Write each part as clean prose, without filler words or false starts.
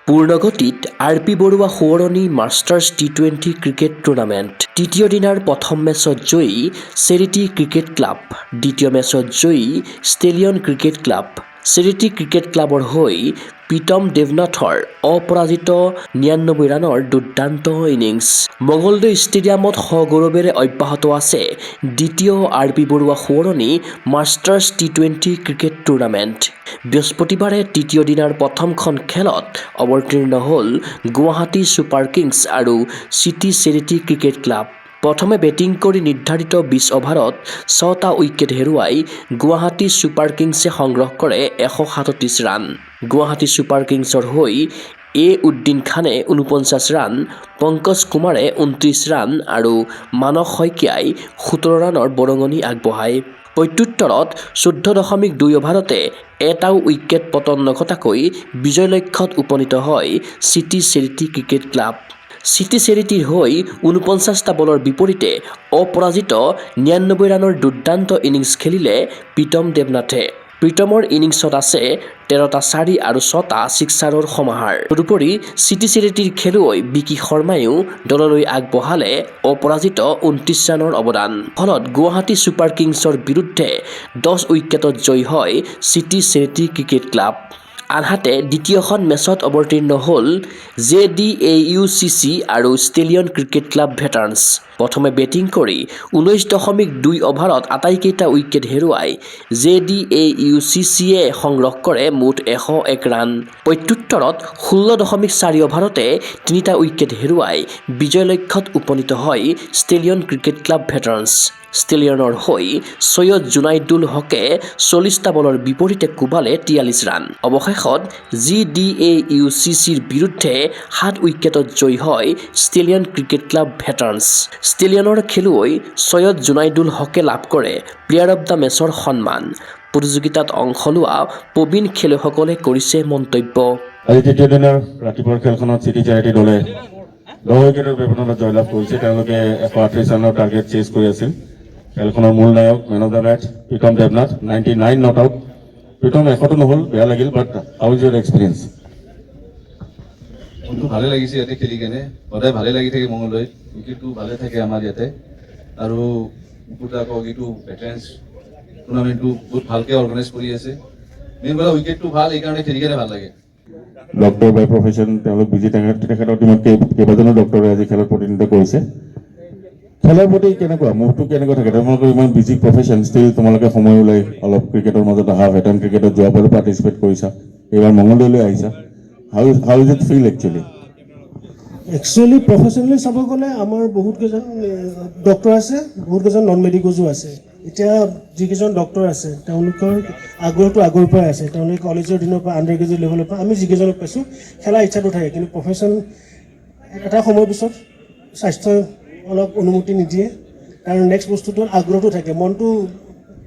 পূৰ্ণগতিত আৰ.পি. বৰুৱা সোঁৱৰণী মাষ্টাৰ্ছ টি-20 ক্ৰিকেট টুৰ্ণামেণ্ট। তৃতীয় দিনাৰ প্ৰথম মেচত জয়ী চেৰিটি ক্ৰিকেট ক্লাব, দ্বিতীয় মেচত জয়ী stallion cricket club. Charity cricket ক্লাবৰ হৈ প্ৰীতম দেৱনাথৰ অপৰাজিত ৯৯ ৰানৰ দুৰ্দান্ত ইনিংছ। মঙলদৈ ষ্টেডিয়ামত সগৌৰৱেৰে অব্যাহত আছে দ্বিতীয় আৰ.পি. বৰুৱা সোঁৱৰণী মাষ্টাৰ্ছ টি-20 ক্ৰিকেট টুৰ্ণামেণ্ট। বৃহস্পতিবাৰে তৃতীয় দিনাৰ প্ৰথমখন খেলত অৱতীৰ্ণ হ'ল গুৱাহাটী ছুপাৰ কিংছ আৰু চিটি চেৰিটি ক্ৰিকেট ক্লাব। প্ৰথমে বেটিং কৰি নিৰ্ধাৰিত ২০ অভাৰত ৬টা উইকেট হেৰুৱাই গুৱাহাটী ছুপাৰ কিংছে সংগ্ৰহ কৰে ১৩৭ ৰান। গুৱাহাটী ছুপাৰ কিংছৰ হৈ এ উদ্দিন খানে ৪৯ ৰান, পংকজ কুমাৰে ২৯ ৰান আৰু মানস শইকীয়াই ১৭ ৰানৰ বৰঙণি আগবঢ়ায়। প্ৰত্যুত্তৰত ১৪.২ অভাৰতে এটাও উইকেট পতন নঘটাকৈ বিজয় লক্ষ্যত উপনীত হয় city charity cricket club. City চেৰিটিৰ হৈ ৪৯টা বলৰ বিপৰীতে অপৰাজিত ৯৯ ৰানৰ দুৰ্দান্ত ইনিংছ খেলিলে প্ৰীতম দেৱনাথে। প্ৰীতমৰ ইনিংছত আছে ১৩টা ৪ আৰু ৬টা ছিক্সাৰৰ সমাহাৰ। তদুপৰি চিটি চেৰিটিৰ খেলুৱৈ বিকি শৰ্মাইও দললৈ আগবঢ়ালে অপৰাজিত ২৯ ৰানৰ অৱদান। ফলত গুৱাহাটী ছুপাৰ কিংছৰ বিৰুদ্ধে ১০ উইকেটত জয়ী হয় চিটি চেৰিটি ক্ৰিকেট ক্লাব। আনহাতে দ্বিতীয়খন মেচত অৱতীৰ্ণ হ'ল JDAUCC আৰু ষ্টেলিয়ন ক্ৰিকেট ক্লাব ভেটাৰানছ। প্ৰথমে বেটিং কৰি ১৯.২ অভাৰত আটাইকেইটা উইকেট হেৰুৱাই JDAUCCয়ে সংগ্ৰহ কৰে মুঠ ১০১ ৰান। প্ৰত্যুত্তৰত ১৬.৪ অভাৰতে ৩টা উইকেট হেৰুৱাই বিজয় লক্ষ্যত উপনীত হয় ষ্টেলিয়ন ক্ৰিকেট ক্লাব ভেটাৰানছ। ষ্টেলিয়নৰ হৈ চৈয়দ জুনাইদুল হকে ৪০টা বলৰ বিপৰীতে কোবালে ৪৩ ৰান। অৱশেষত JDAUCCৰ বিৰুদ্ধে ৭ উইকেটত জয়ী হয় ষ্টেলিয়ন ক্ৰিকেট ক্লাব ভেটাৰানছ। ষ্টেলিয়নৰ খেলুৱৈ চৈয়দ জুনাইদুল হকে লাভ কৰে প্লেয়াৰ অৱ দ্য মেচৰ সন্মান। প্ৰতিযোগিতাত অংশ লোৱা প্ৰবীণ খেলুৱৈসকলে কৰিছে মন্তব্য। আজি তৃতীয় দিনৰ ৰাতিপুৱাৰ খেলখনত চিটি চেৰিটি দলে ১০ উইকেটৰ ব্যৱধানত জয়লাভ কৰিছে। তেওঁলোকে ১৩৮ ৰানৰ টাৰ্গেট চেজ কৰি আছিল। খেলখনৰ মূল নায়ক man of the match Pritam Debnath 99 not out. Pritam ১০০টো নহ'ল, বেয়া লাগিল, বাট হাউ ইজ ইউৰ এক্সপিৰিয়েঞ্চ? মনটো ভালে লাগিছে ইয়াতে খেলি কেনে, সদায় ভালে লাগি থাকে মঙলদৈত, উইকেটটো ভালে থাকে আমাৰ ইয়াতে। আৰু কওক এইটো ভেটাৰেন্স টুৰ্ণামেণ্টটো বহুত ভালকৈ অৰ্গেনাইজ কৰি আছে। মেইন কথা উইকেটটো ভাল, এইকাৰণে খেলি কেনে ভাল লাগে। ডক্টৰ বাই প্ৰফেশ্যন তেওঁলোক বিজি থাকে। তেখেতৰ টিমত কেইবাজনো ডক্টৰে আজি খেলত প্ৰতিনিধিত্ব কৰিছে। খেলৰ প্ৰতি কেনেকুৱা মুভটো কেনেকুৱা থাকে? তোমালোকৰ ইমান বিজি প্ৰফেশ্যন, ষ্টিল তোমালোকে সময় ওলাই অলপ ক্ৰিকেটৰ মাজত অহা, ভেটাৰান ক্ৰিকেটত যোৱাবাৰো পাৰ্টিচিপেট কৰিছা, এইবাৰ মঙলদৈলৈ আহিছা। How is it feel actually? Actually professionally চাব গ'লে আমাৰ বহুত কেইজন ডক্টৰ আছে, বহুত কেইজন নন মেডিকোজো আছে। এতিয়া যিকেইজন ডক্টৰ আছে তেওঁলোকৰ আগ্ৰহটো আগৰ পৰাই আছে। তেওঁলোকে কলেজৰ দিনৰ পৰা আণ্ডাৰ গ্ৰেজুৱেট লেভেলৰ পৰা আমি যিকেইজনক পাইছোঁ খেলা ইচ্ছাটো থাকে, কিন্তু প্ৰফেশ্যন এটা সময়ৰ পিছত স্বাস্থ্যই অলপ অনুমতি নিদিয়ে। কাৰণ নেক্সট বস্তুটো আগ্ৰহটো থাকে, মনটো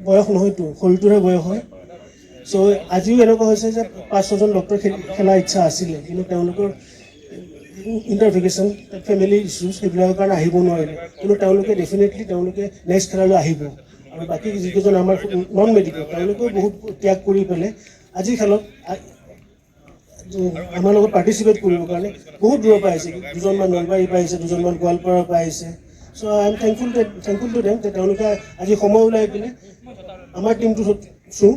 বয়স নহয়তো, শৰীৰটোহে বয়স হয়। চ' আজিও এনেকুৱা হৈছে যে ৫-৬জন ডক্টৰ খেলা ইচ্ছা আছিলে, কিন্তু তেওঁলোকৰ ইণ্টাৰভিগেশ্যন, ফেমিলি ইছ্যুজ সেইবিলাকৰ কাৰণে আহিব নোৱাৰিলে। কিন্তু তেওঁলোকে ডেফিনেটলি নেক্সট খেলালৈ আহিব। আৰু বাকী যিকেইজন আমাৰ নন মেডিকেল তেওঁলোকেও বহুত ত্যাগ কৰি পেলাই আজিৰ খেলত আমাৰ লগত পাৰ্টিচিপেট কৰিবৰ কাৰণে বহুত দূৰৰ পৰা আহিছে। দুজনমান নলবাৰীৰ পৰা আহিছে, দুজনমান গোৱালপাৰাৰ পৰা আহিছে। So' I am thankful to them যে তেওঁলোকে আজি সময় ওলাই পিনে আমাৰ টিমটো থ্ৰু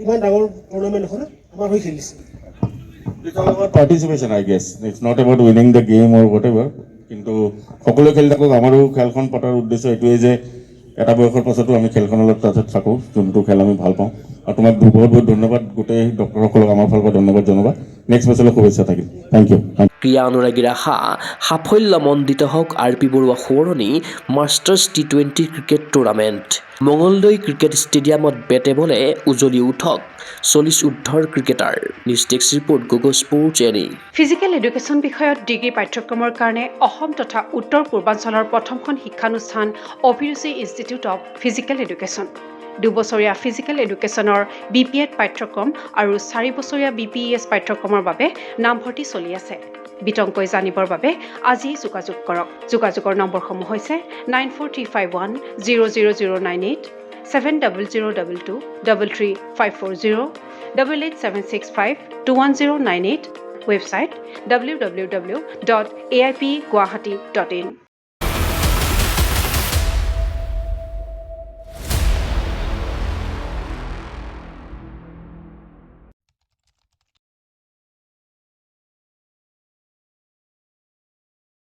ইমান ডাঙৰ টুৰ্ণামেণ্ট এখনত আমাৰ হৈ খেলিছে। It's all about participation, I guess. It's not about winning the game or whatever. কিন্তু সকলোৱে খেলি থাকক। আমাৰো খেলখন পতাৰ উদ্দেশ্য এইটোৱে যে এটা বয়সৰ পাছতো আমি খেলখনৰ লগত তাত থাকোঁ, যোনটো খেল আমি ভাল পাওঁ। আৰু তোমাক বহুত বহুত ধন্যবাদ, গোটেই ডক্টৰসকলক আমাৰ ফালৰ পৰা ধন্যবাদ জনাবা। নেক্সট মেচলৈ শুভেচ্ছা থাকিল। Thank you. ক্ৰীড়া অনুৰাগীৰ আশা সাফল্যমণ্ডিত হওক আৰ.পি. বৰুৱা সোঁৱৰণী মাষ্টাৰ্ছ টি-20 ক্ৰিকেট টুৰ্ণামেণ্ট। মঙলদৈ ক্ৰিকেট ষ্টেডিয়ামত বেটে বলে উজলি উঠক ৪০ ঊৰ্ধৰ cricketer. News desk report, Gogoi sports এনি। ফিজিকেল এডুকেশ্যন বিষয়ত ডিগ্ৰী পাঠ্যক্ৰমৰ কাৰণে অসম তথা উত্তৰ পূৰ্বাঞ্চলৰ প্ৰথমখন শিক্ষানুষ্ঠান Abhiruchi institute of physical education. ২ বছৰীয়া ফিজিকেল এডুকেশ্যনৰ BPEd পাঠ্যক্ৰম আৰু 4 বছৰীয়া BPES পাঠ্যক্ৰমৰ বাবে নামভৰ্তি চলি আছে। বিতংকৈ জানিবৰ বাবে আজি যোগাযোগ কৰক। যোগাযোগৰ নম্বৰসমূহ হৈছে 9435100098, 7002233540, 88765210998 ৱেবছাইট www.aipguwahati.in